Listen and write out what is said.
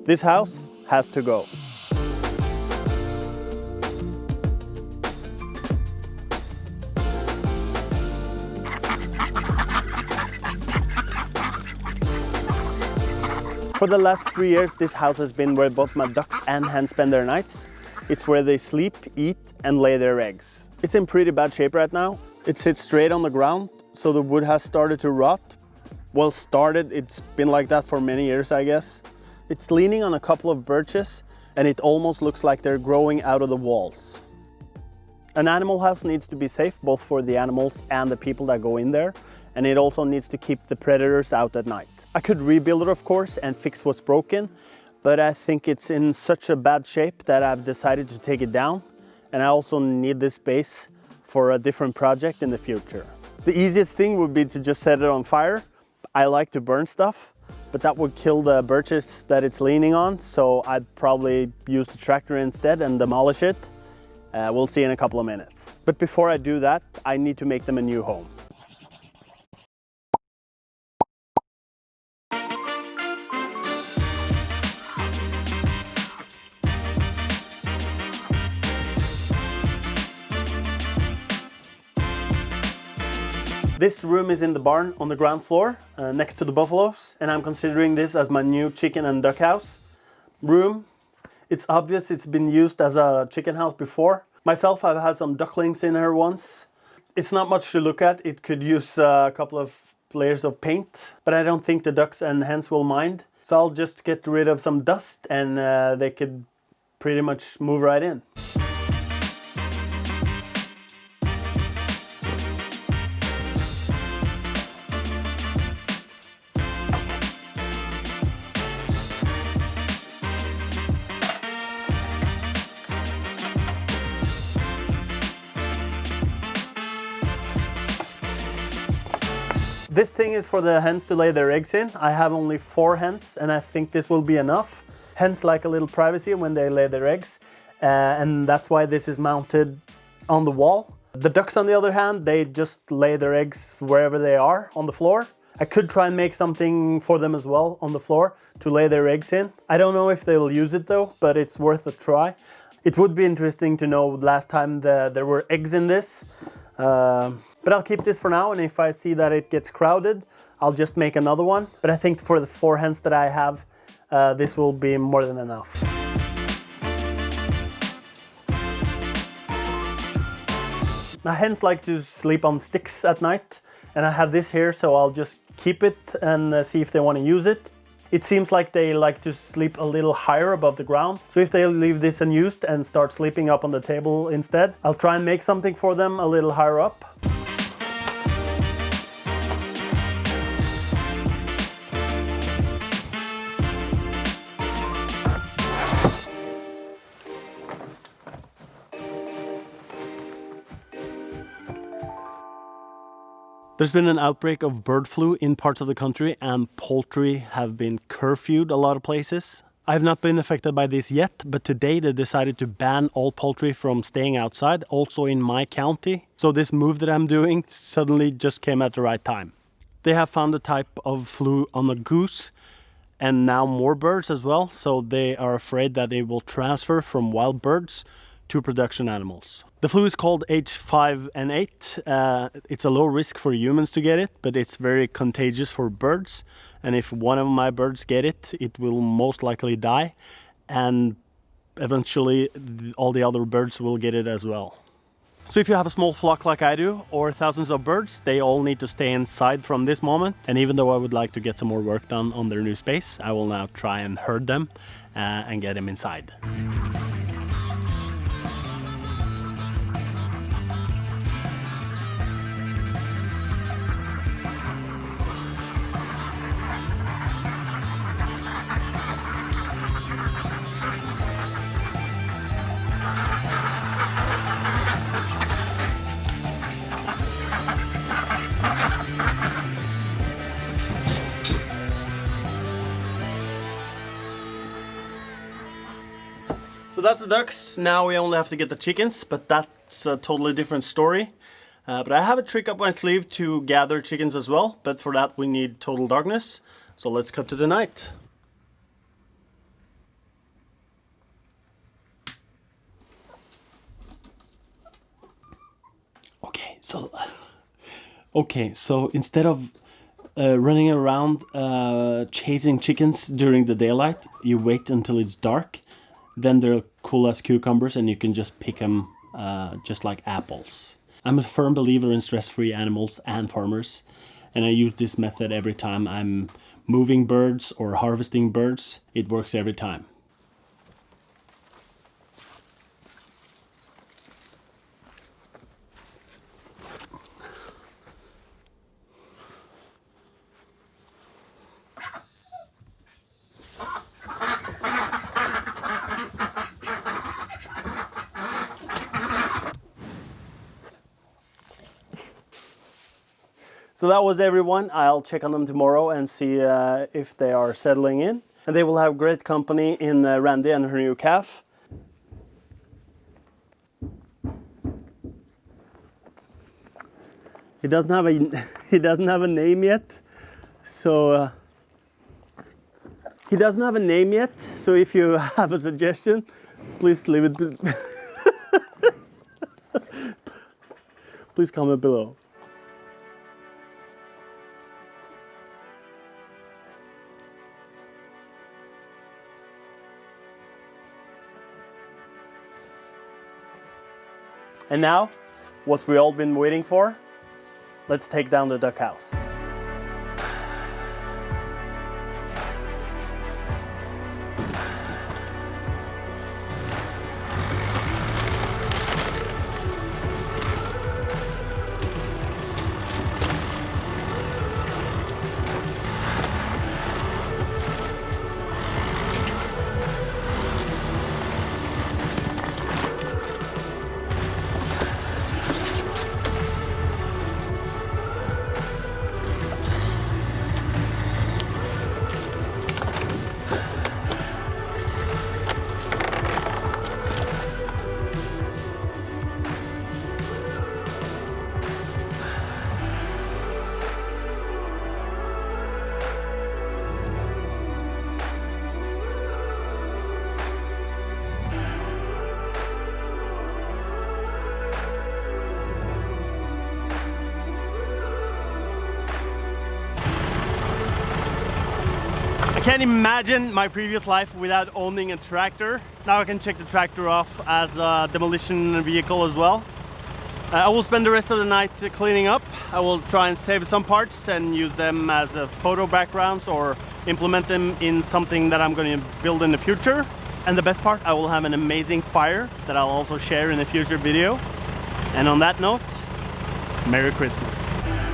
This house has to go. For the last 3 years, this house has been where both my ducks and hens spend their nights. It's where they sleep, eat, and lay their eggs. It's in pretty bad shape right now. It sits straight on the ground, so the wood has started to rot. Well, it's been like that for many years, I guess. It's leaning on a couple of birches, and it almost looks like they're growing out of the walls. An animal house needs to be safe, both for the animals and the people that go in there, and it also needs to keep the predators out at night. I could rebuild it, of course, and fix what's broken, but I think it's in such a bad shape that I've decided to take it down, and I also need this space for a different project in the future. The easiest thing would be to just set it on fire. I like to burn stuff, but that would kill the birches that it's leaning on, so I'd probably use the tractor instead and demolish it. We'll see in a couple of minutes. But before I do that, I need to make them a new home. This room is in the barn on the ground floor, next to the buffaloes, and I'm considering this as my new chicken and duck house room. It's obvious it's been used as a chicken house before. Myself, I've had some ducklings in here once. It's not much to look at. It could use a couple of layers of paint, but I don't think the ducks and hens will mind. So I'll just get rid of some dust and they could pretty much move right in. This thing is for the hens to lay their eggs in. I have only 4 hens and I think this will be enough. Hens like a little privacy when they lay their eggs, and that's why this is mounted on the wall. The ducks, on the other hand, they just lay their eggs wherever they are on the floor. I could try and make something for them as well on the floor to lay their eggs in. I don't know if they'll use it though, but it's worth a try. It would be interesting to know last time there were eggs in this. But I'll keep this for now, and if I see that it gets crowded, I'll just make another one. But I think for the 4 hens that I have, this will be more than enough. Now, hens like to sleep on sticks at night, and I have this here, so I'll just keep it and see if they want to use it. It seems like they like to sleep a little higher above the ground. So if they leave this unused and start sleeping up on the table instead, I'll try and make something for them a little higher up. There's been an outbreak of bird flu in parts of the country, and poultry have been curfewed a lot of places. I've not been affected by this yet, but today they decided to ban all poultry from staying outside, also in my county. So this move that I'm doing suddenly just came at the right time. They have found a type of flu on the goose and now more birds as well, so they are afraid that it will transfer from wild birds to production animals. The flu is called H5N8. It's a low risk for humans to get it, but it's very contagious for birds. And if one of my birds get it, it will most likely die. And eventually all the other birds will get it as well. So if you have a small flock like I do, or thousands of birds, they all need to stay inside from this moment. And even though I would like to get some more work done on their new space, I will now try and herd them and get them inside. So that's the ducks. Now we only have to get the chickens, but that's a totally different story. But I have a trick up my sleeve to gather chickens as well, but for that we need total darkness. So let's cut to the night. So, okay, so instead of running around chasing chickens during the daylight, you wait until it's dark. Then they're cool as cucumbers and you can just pick them just like apples. I'm a firm believer in stress-free animals and farmers, and I use this method every time I'm moving birds or harvesting birds. It works every time. So that was everyone. I'll check on them tomorrow and see if they are settling in. And they will have great company in Randy and her new calf. He doesn't have a name yet. So he doesn't have a name yet. So if you have a suggestion, please leave it. Please comment below. And now, what we all been waiting for, let's take down the duck house. I can't imagine my previous life without owning a tractor. Now I can check the tractor off as a demolition vehicle as well. I will spend the rest of the night cleaning up. I will try and save some parts and use them as photo backgrounds or implement them in something that I'm going to build in the future. And the best part, I will have an amazing fire that I'll also share in a future video. And on that note, Merry Christmas.